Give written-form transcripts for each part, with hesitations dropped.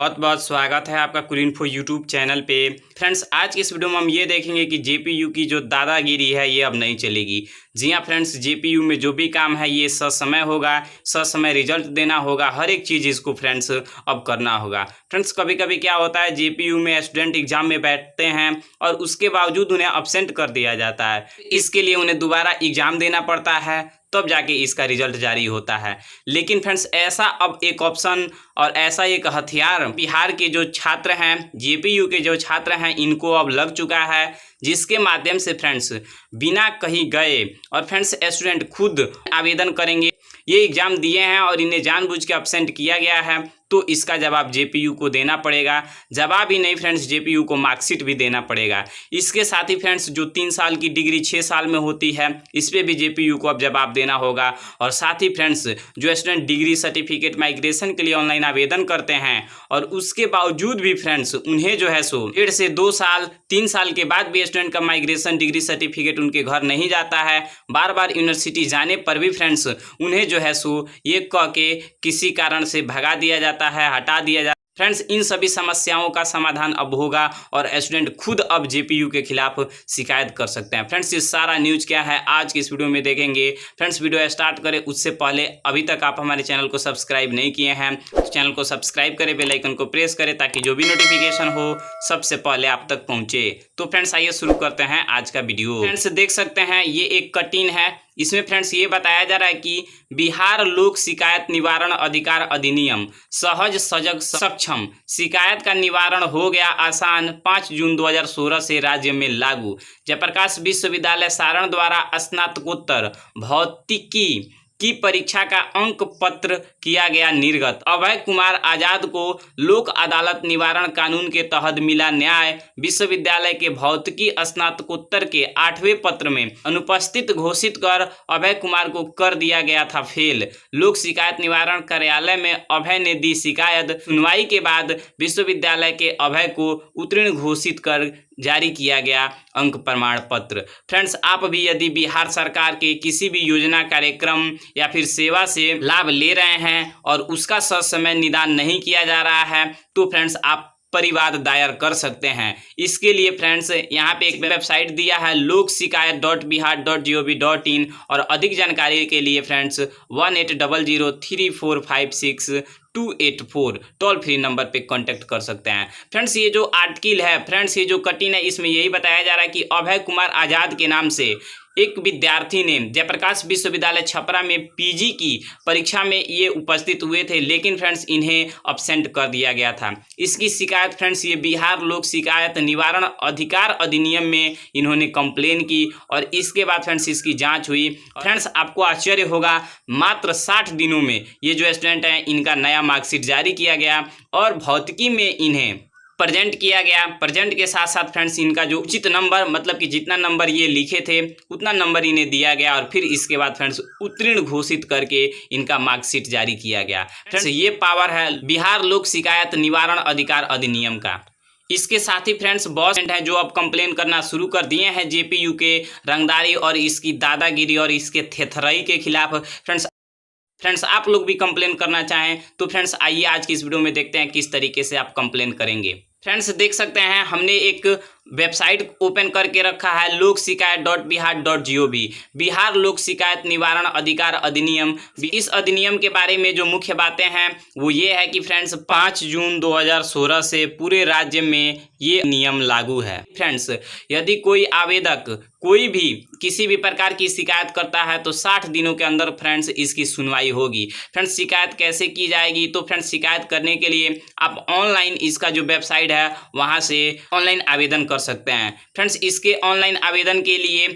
बहुत बहुत स्वागत है आपका कुरिइन्फो यूट्यूब चैनल पे। फ्रेंड्स, आज की इस वीडियो में हम ये देखेंगे कि जेपीयू की जो दादागिरी है ये अब नहीं चलेगी। जी हाँ फ्रेंड्स, जेपीयू में जो भी काम है ये ससमय होगा, ससमय रिजल्ट देना होगा, हर एक चीज़ इसको फ्रेंड्स अब करना होगा। फ्रेंड्स, कभी कभी क्या होता है, जेपीयू में स्टूडेंट एग्जाम में बैठते हैं और उसके बावजूद उन्हें अब्सेंट कर दिया जाता है। इसके लिए उन्हें दोबारा एग्जाम देना पड़ता है, तब जाके इसका रिजल्ट जारी होता है। लेकिन फ्रेंड्स, ऐसा अब एक ऑप्शन और ऐसा एक हथियार बिहार के जो छात्र हैं, जेपीयू के जो छात्र हैं, इनको अब लग चुका है, जिसके माध्यम से फ्रेंड्स बिना कहीं गए और फ्रेंड्स स्टूडेंट खुद आवेदन करेंगे। ये एग्ज़ाम दिए हैं और इन्हें जानबूझ के अब्सेंट किया गया है, तो इसका जवाब जेपीयू को देना पड़ेगा। जवाब ही नहीं फ्रेंड्स, जेपीयू को मार्कशीट भी देना पड़ेगा। इसके साथ ही फ्रेंड्स, जो 3 साल की डिग्री 6 साल में होती है, इस पर भी जेपीयू को अब जवाब देना होगा। और साथ ही फ्रेंड्स, जो स्टूडेंट डिग्री सर्टिफिकेट माइग्रेशन के लिए ऑनलाइन आवेदन करते हैं और उसके बावजूद भी फ्रेंड्स उन्हें जो है सो 1.5 से 2 साल 3 साल के बाद भी स्टूडेंट का माइग्रेशन डिग्री सर्टिफिकेट उनके घर नहीं जाता है, बार बार यूनिवर्सिटी जाने पर भी फ्रेंड्स उन्हें जो है सो ये कह के किसी कारण से भगा दिया जाता है, हटा दिया जाता है। फ्रेंड्स, इन सभी समस्याओं का समाधान अब होगा और स्टूडेंट खुद अब जेपीयू के खिलाफ शिकायत कर सकते हैं। फ्रेंड्स, ये सारा न्यूज़ क्या है आज की इस वीडियो में देखेंगे। फ्रेंड्स, वीडियो स्टार्ट करें उससे पहले अभी तक आप हमारे चैनल को सब्सक्राइब नहीं किए हैं तो चैनल को सब्सक्राइब करें, बेल आइकन को प्रेस करें ताकि जो भी नोटिफिकेशन हो सबसे पहले आप तक पहुंचे। तो फ्रेंड्स, आइए शुरू करते हैं आज का वीडियो। फ्रेंड्स, देख सकते हैं ये एक कटिंग है। इसमें फ्रेंड्स ये बताया जा रहा है कि बिहार लोक शिकायत निवारण अधिकार अधिनियम सहज सजग सक्षम शिकायत का निवारण हो गया आसान, 5 जून 2016 से राज्य में लागू। जयप्रकाश विश्वविद्यालय सारण द्वारा स्नातकोत्तर भौतिकी की परीक्षा का अंक पत्र किया गया निर्गत। अभय कुमार आजाद को लोक अदालत निवारण कानून के तहत मिला न्याय। विश्वविद्यालय के भौतिकी स्नातकोत्तर के 8वें पत्र में अनुपस्थित घोषित कर अभय कुमार को कर दिया गया था फेल। लोक शिकायत निवारण कार्यालय में अभय ने दी शिकायत। सुनवाई के बाद विश्वविद्यालय के अभय को उत्तीर्ण घोषित कर जारी किया गया अंक प्रमाण पत्र। फ्रेंड्स, आप भी यदि बिहार सरकार के किसी भी योजना, कार्यक्रम या फिर सेवा से लाभ ले रहे हैं और उसका ससमय निदान नहीं किया जा रहा है तो फ्रेंड्स आप परिवाद दायर कर सकते हैं। इसके लिए फ्रेंड्स यहाँ पे एक वेबसाइट दिया है lokshikayat.bihar.gov.in और अधिक जानकारी के लिए फ्रेंड्स 18003456 284 टोल फ्री नंबर पे कांटेक्ट कर सकते हैं। फ्रेंड्स, ये जो आर्टिकल है, फ्रेंड्स ये जो कटिंग है, इसमें यही बताया जा रहा है कि अभय कुमार आजाद के नाम से एक विद्यार्थी ने जयप्रकाश विश्वविद्यालय छपरा में पीजी की परीक्षा में ये उपस्थित हुए थे, लेकिन फ्रेंड्स इन्हें अब्सेंट कर दिया गया था। इसकी शिकायत फ्रेंड्स ये बिहार लोक शिकायत निवारण अधिकार अधिनियम में इन्होंने कंप्लेन की और इसके बाद फ्रेंड्स इसकी जांच हुई। फ्रेंड्स, आपको आश्चर्य होगा, मात्र 60 दिनों में ये जो स्टूडेंट हैं इनका नया मार्कशीट जारी किया गया और भौतिकी में इन्हें प्रेजेंट किया गया। प्रेजेंट के साथ साथ फ्रेंड्स इनका जो उचित नंबर, मतलब कि जितना नंबर ये लिखे थे उतना नंबर इन्हें दिया गया और फिर इसके बाद फ्रेंड्स उत्तीर्ण घोषित करके इनका मार्कशीट जारी किया गया। फ्रेंड्स, ये पावर है बिहार लोक शिकायत निवारण अधिकार अधिनियम का। इसके साथ ही फ्रेंड्स बहुत हैं जो अब कंप्लेन करना शुरू कर दिए हैं जेपीयू के रंगदारी और इसकी दादागिरी और इसके थेथराई के खिलाफ। फ्रेंड्स, आप लोग भी कंप्लेन करना चाहें तो फ्रेंड्स आइए आज की इस वीडियो में देखते हैं किस तरीके से आप कंप्लेन करेंगे। फ्रेंड्स, देख सकते हैं हमने एक वेबसाइट ओपन करके रखा है lokshikayat.bihar.gov, बिहार लोक शिकायत निवारण अधिकार अधिनियम। इस अधिनियम के बारे में जो मुख्य बातें हैं वो ये है कि फ्रेंड्स 5 जून 2016 से पूरे राज्य में ये नियम लागू है। फ्रेंड्स, यदि कोई आवेदक कोई भी किसी भी प्रकार की शिकायत करता है तो 60 दिनों के अंदर फ्रेंड्स इसकी सुनवाई होगी। फ्रेंड्स, शिकायत कैसे की जाएगी, तो फ्रेंड्स शिकायत करने के लिए आप ऑनलाइन इसका जो वेबसाइट है वहाँ से ऑनलाइन आवेदन कर सकते हैं। फ्रेंड्स, इसके ऑनलाइन आवेदन के लिए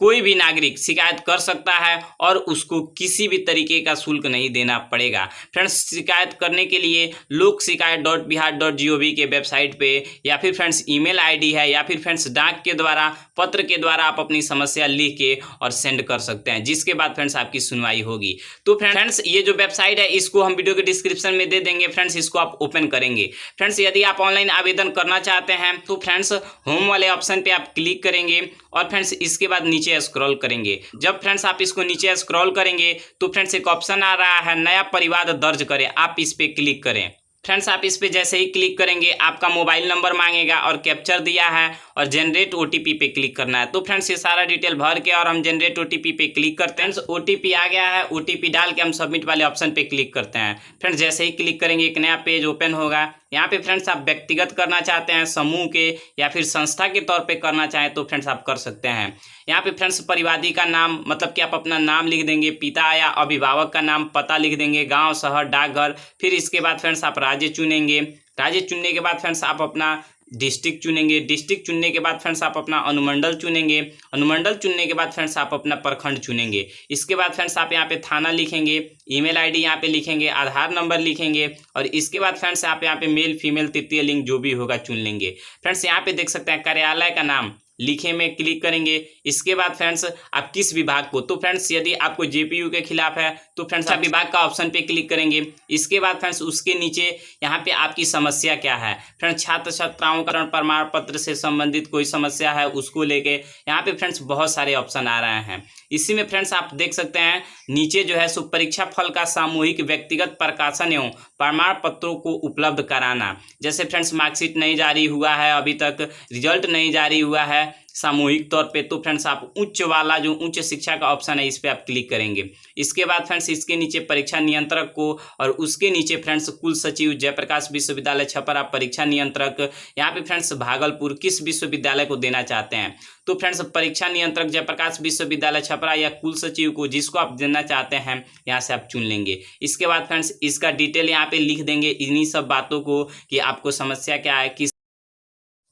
कोई भी नागरिक शिकायत कर सकता है और उसको किसी भी तरीके का शुल्क नहीं देना पड़ेगा। फ्रेंड्स, शिकायत करने के लिए lokshikayat.bihar.gov के वेबसाइट पे या फिर फ्रेंड्स ईमेल आईडी है या फिर फ्रेंड्स डाक के द्वारा, पत्र के द्वारा आप अपनी समस्या लिख के और सेंड कर सकते हैं, जिसके बाद फ्रेंड्स आपकी सुनवाई होगी। तो फ्रेंड्स ये जो वेबसाइट है इसको हम वीडियो के डिस्क्रिप्शन में दे देंगे। फ्रेंड्स, इसको आप ओपन करेंगे। फ्रेंड्स, यदि आप ऑनलाइन आवेदन करना चाहते हैं तो फ्रेंड्स होम वाले ऑप्शन पे आप क्लिक करेंगे और फ्रेंड्स इसके बाद नीचे स्क्रॉल करेंगे। जब फ्रेंड्स आप इसको नीचे स्क्रॉल करेंगे तो फ्रेंड्स एक ऑप्शन आ रहा है नया परिवाद दर्ज करें, आप इस पे क्लिक करें। फ्रेंड्स आप इस पे जैसे ही क्लिक करेंगे आपका मोबाइल नंबर मांगेगा और कैप्चर दिया है और जनरेट ओटीपी पे क्लिक करना है। तो फ्रेंड्स ये सारा डिटेल भर के और हम जनरेट ओटीपी पे क्लिक करते हैं। ओटीपी आ गया है, ओटीपी डाल के हम सबमिट वाले ऑप्शन पे क्लिक करते हैं। फ्रेंड्स जैसे ही क्लिक करेंगे एक नया पेज ओपन होगा। यहाँ पे फ्रेंड्स आप व्यक्तिगत करना चाहते हैं, समूह के या फिर संस्था के तौर पे करना चाहें तो फ्रेंड्स आप कर सकते हैं। यहाँ पे फ्रेंड्स परिवादी का नाम मतलब कि आप अपना नाम लिख देंगे, पिता या अभिभावक का नाम, पता लिख देंगे, गांव, शहर, डाकघर। फिर इसके बाद फ्रेंड्स आप राज्य चुनेंगे। राज्य चुनने के बाद फ्रेंड्स आप अपना डिस्ट्रिक्ट चुनेंगे। डिस्ट्रिक्ट चुनने के बाद फ्रेंड्स आप अपना अनुमंडल चुनेंगे। अनुमंडल चुनने के बाद फ्रेंड्स आप अपना प्रखंड चुनेंगे। इसके बाद फ्रेंड्स आप यहाँ पे थाना लिखेंगे, ईमेल आईडी यहाँ पे लिखेंगे, आधार नंबर लिखेंगे और इसके बाद फ्रेंड्स आप यहाँ पे मेल फीमेल तृतीय लिंग जो भी होगा चुन लेंगे। फ्रेंड्स यहाँ पे देख सकते हैं कार्यालय का नाम लिखे में क्लिक करेंगे। इसके बाद फ्रेंड्स आप किस विभाग को, तो फ्रेंड्स यदि आपको जेपीयू के खिलाफ है तो फ्रेंड्स आप विभाग का ऑप्शन पे क्लिक करेंगे। इसके बाद फ्रेंड्स उसके नीचे यहाँ पे आपकी समस्या क्या है। फ्रेंड्स छात्र छात्राओं का प्रमाण पत्र से संबंधित कोई समस्या है उसको लेके यहाँ पे फ्रेंड्स बहुत सारे ऑप्शन आ रहे हैं। इसी में फ्रेंड्स आप देख सकते हैं नीचे जो है सो परीक्षा फल का सामूहिक व्यक्तिगत प्रकाशन एवं प्रमाण पत्रों को उपलब्ध कराना। जैसे फ्रेंड्स मार्कशीट नहीं जारी हुआ है, अभी तक रिजल्ट नहीं जारी हुआ है सामूहिक तौर पे, तो फ्रेंड्स आप उच्च वाला जो उच्च शिक्षा का ऑप्शन है इस पे आप क्लिक करेंगे। इसके बाद फ्रेंड्स इसके नीचे परीक्षा नियंत्रक को और उसके नीचे फ्रेंड्स कुल सचिव जयप्रकाश विश्वविद्यालय छपरा परीक्षा नियंत्रक, यहाँ पे फ्रेंड्स भागलपुर किस विश्वविद्यालय को देना चाहते हैं तो फ्रेंड्स परीक्षा नियंत्रक जयप्रकाश विश्वविद्यालय छपरा या कुल सचिव को जिसको आप देना चाहते हैं यहाँ से आप चुन लेंगे। इसके बाद फ्रेंड्स इसका डिटेल यहाँ पे लिख देंगे इन्हीं सब बातों को कि आपको समस्या क्या है,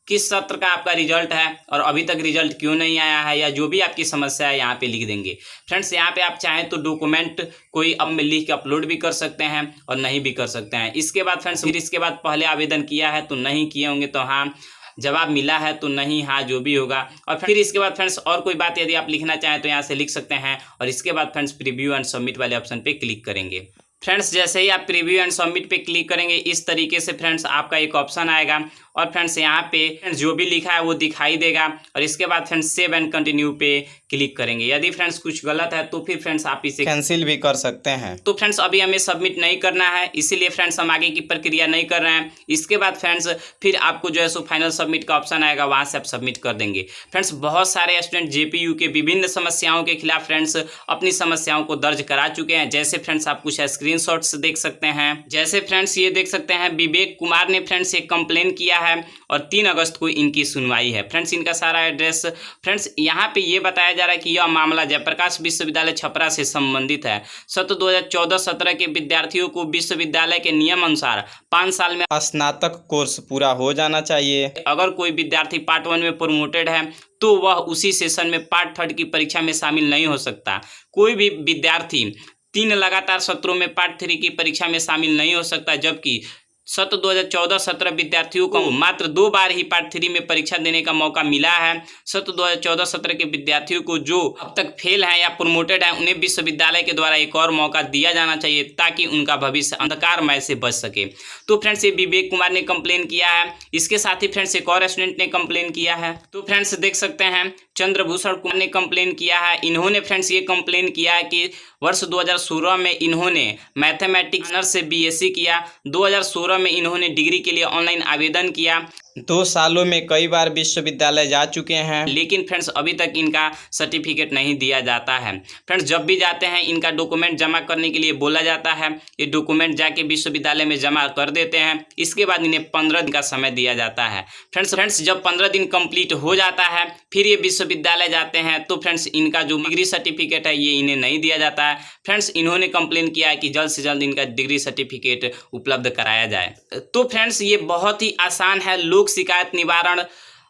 किस सत्र का आपका रिजल्ट है और अभी तक रिजल्ट क्यों नहीं आया है, या जो भी आपकी समस्या है यहाँ पे लिख देंगे। फ्रेंड्स यहाँ पे आप चाहें तो डॉक्यूमेंट कोई अब में लिख के अपलोड भी कर सकते हैं और नहीं भी कर सकते हैं। इसके बाद फ्रेंड्स फिर इसके बाद पहले आवेदन किया है तो नहीं किए होंगे तो हाँ, जवाब मिला है तो नहीं हाँ, जो भी होगा। और फिर इसके बाद फ्रेंड्स और कोई बात यदि आप लिखना चाहें तो यहाँ से लिख सकते हैं और इसके बाद फ्रेंड्स प्रीव्यू एंड सबमिट वाले ऑप्शन पे क्लिक करेंगे। फ्रेंड्स जैसे ही आप प्रीव्यू एंड सबमिट पे क्लिक करेंगे इस तरीके से फ्रेंड्स आपका एक ऑप्शन आएगा और फ्रेंड्स यहाँ पे फ्रेंड्स जो भी लिखा है वो दिखाई देगा और इसके बाद फ्रेंड्स सेव एंड कंटिन्यू पे क्लिक करेंगे। यदि फ्रेंड्स कुछ गलत है तो फिर फ्रेंड्स आप इसे कैंसिल भी कर सकते हैं। तो फ्रेंड्स अभी हमें सबमिट नहीं करना है, इसीलिए फ्रेंड्स हम आगे की प्रक्रिया नहीं कर रहे हैं। इसके बाद फ्रेंड्स फिर आपको जो है सो फाइनल सबमिट का ऑप्शन आएगा, वहाँ से आप सबमिट कर देंगे। फ्रेंड्स बहुत सारे स्टूडेंट जेपीयू के विभिन्न समस्याओं के खिलाफ फ्रेंड्स अपनी समस्याओं को दर्ज करा चुके हैं। जैसे फ्रेंड्स आप कुछ स्क्रीनशॉट्स देख सकते हैं। जैसे फ्रेंड्स ये देख सकते हैं विवेक कुमार ने फ्रेंड्स एक कंप्लेन किया है और 3 अगस्त को इनकी सुनवाई है। फ्रेंड्स इनका सारा एड्रेस फ्रेंड्स यहाँ पे ये बताया जा रहा है कि यह मामला जयप्रकाश विश्वविद्यालय छपरा से संबंधित है। सत्र 2014-17 के विद्यार्थियों को विश्वविद्यालय के नियम अनुसार 5 साल में स्नातक कोर्स पूरा हो जाना चाहिए। अगर कोई विद्यार्थी पार्ट 1 में प्रमोटेड है तो वह उसी सेशन में पार्ट 3 की परीक्षा में शामिल नहीं हो सकता। कोई भी विद्यार्थी 3 लगातार सत्रों में पार्ट 3 की परीक्षा में शामिल नहीं हो सकता, जबकि सत्र 2014-17 विद्यार्थियों को मात्र 2 बार ही पार्ट 3 में परीक्षा देने का मौका मिला है। सत्र 2014-17 के विद्यार्थियों को जो अब तक फेल हैं या प्रमोटेड हैं उन्हें विश्वविद्यालय के द्वारा एक और मौका दिया जाना चाहिए ताकि उनका भविष्य अंधकारमय से बच सके। तो फ्रेंड्स ये विवेक कुमार ने कंप्लेन किया है। इसके साथ ही फ्रेंड्स एक और स्टूडेंट ने कंप्लेन किया है। तो फ्रेंड्स देख सकते हैं चंद्रभूषण कुमार ने कंप्लेन किया है। इन्होंने फ्रेंड्स ये कंप्लेन किया है कि वर्ष 2016 में इन्होंने मैथमेटिक्स ऑनर्स से बीएससी किया। 2016 में इन्होंने डिग्री के लिए ऑनलाइन आवेदन किया। 2 सालों में कई बार विश्वविद्यालय जा चुके हैं, लेकिन फ्रेंड्स अभी तक इनका सर्टिफिकेट नहीं दिया जाता है। फ्रेंड्स जब भी जाते हैं इनका डॉक्यूमेंट जमा करने के लिए बोला जाता है। ये डॉक्यूमेंट जाके विश्वविद्यालय में जमा कर देते हैं। इसके बाद इन्हें 15 दिन का समय दिया जाता है। फ्रेंड्स जब 15 दिन कंप्लीट हो जाता है फिर ये विश्वविद्यालय जाते हैं तो फ्रेंड्स इनका जो डिग्री सर्टिफिकेट है ये इन्हें नहीं दिया जाता है। फ्रेंड्स इन्होंने कंप्लेन किया है कि जल्द से जल्द इनका डिग्री सर्टिफिकेट उपलब्ध कराया जाए। तो फ्रेंड्स ये बहुत ही आसान है। लोक शिकायत निवारण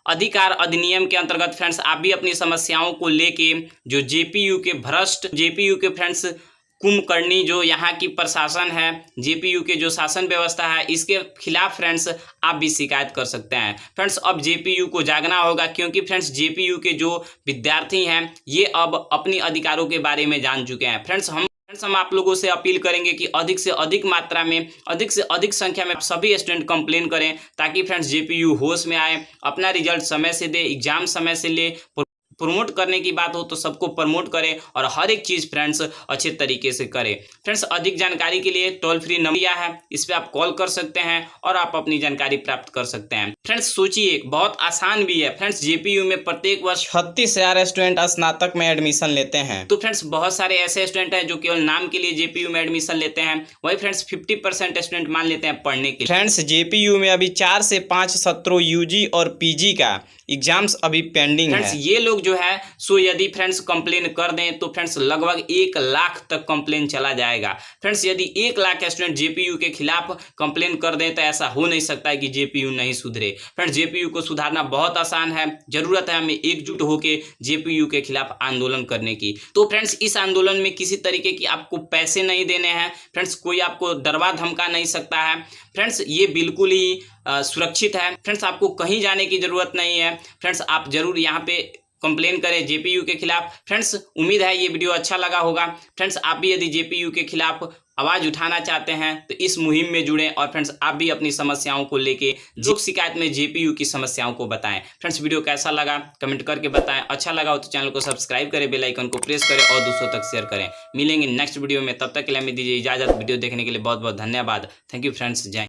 अधिकार अधिनियम के अंतर्गत फ्रेंड्स आप भी अपनी समस्याओं को लेके जो जेपीयू के फ्रेंड्स कुंभकर्णी जो यहाँ की प्रशासन है, जेपीयू के जो शासन व्यवस्था है, इसके खिलाफ फ्रेंड्स आप भी शिकायत कर सकते हैं। फ्रेंड्स अब जेपीयू को जागना होगा क्योंकि फ्रेंड्स जेपीयू के जो विद्यार्थी हैं ये अब अपनी अधिकारों के बारे में जान चुके हैं। फ्रेंड्स हम आप लोगों से अपील करेंगे कि अधिक से अधिक मात्रा में, अधिक से अधिक संख्या में सभी स्टूडेंट कंप्लेन करें ताकि फ्रेंड्स जेपीयू होश में आए, अपना रिजल्ट समय से दे, एग्जाम समय से ले, प्रमोट करने की बात हो तो सबको प्रमोट करें और हर एक चीज़ फ्रेंड्स अच्छे तरीके से करें। फ्रेंड्स अधिक जानकारी के लिए टोल फ्री नंबर दिया है, इस पर आप कॉल कर सकते हैं और आप अपनी जानकारी प्राप्त कर सकते हैं। फ्रेंड्स सोचिए, बहुत आसान भी है। फ्रेंड्स जेपीयू में प्रत्येक वर्ष 36,000 स्टूडेंट स्नातक में एडमिशन लेते हैं। तो फ्रेंड्स बहुत सारे ऐसे स्टूडेंट हैं जो केवल नाम के लिए जेपीयू में एडमिशन लेते हैं, वही फ्रेंड्स 50% स्टूडेंट मान लेते हैं पढ़ने के लिए। फ्रेंड्स जेपीयू में अभी 4 से 5 सत्रों यूजी और पीजी का एग्जाम्स अभी पेंडिंग फ्रेंड्स है। ये लोग जो है सो यदि फ्रेंड्स कंप्लेन कर दें तो फ्रेंड्स लगभग 1 लाख तक कंप्लेन चला जाएगा। फ्रेंड्स यदि 1 लाख स्टूडेंट जेपीयू के खिलाफ कंप्लेन कर दें तो ऐसा हो नहीं सकता है कि जेपीयू नहीं सुधरे। फ्रेंड्स जेपीयू को सुधारना बहुत आसान है, जरूरत है हमें एकजुट होकर जेपीयू के खिलाफ आंदोलन करने की। तो फ्रेंड्स इस आंदोलन में किसी तरीके की आपको पैसे नहीं देने हैं, फ्रेंड्स कोई आपको डरवा धमका नहीं सकता है। फ्रेंड्स ये बिल्कुल ही सुरक्षित है। फ्रेंड्स आपको कहीं जाने की ज़रूरत नहीं है। फ्रेंड्स आप जरूर यहाँ पे कंप्लेन करें जेपीयू के खिलाफ। फ्रेंड्स उम्मीद है ये वीडियो अच्छा लगा होगा। फ्रेंड्स आप भी यदि जेपीयू के खिलाफ आवाज़ उठाना चाहते हैं तो इस मुहिम में जुड़ें और फ्रेंड्स आप भी अपनी समस्याओं को लेके लोक शिकायत में जेपीयू की समस्याओं को बताएं। फ्रेंड्स वीडियो कैसा लगा कमेंट करके बताएं, अच्छा लगा हो तो चैनल को सब्सक्राइब करें, बेल आइकन को प्रेस करें और दूसरों तक शेयर करें। मिलेंगे नेक्स्ट वीडियो में, तब तक के लिए हमें दीजिए इजाज़त। वीडियो देखने के लिए बहुत बहुत धन्यवाद। थैंक यू फ्रेंड्स, जय।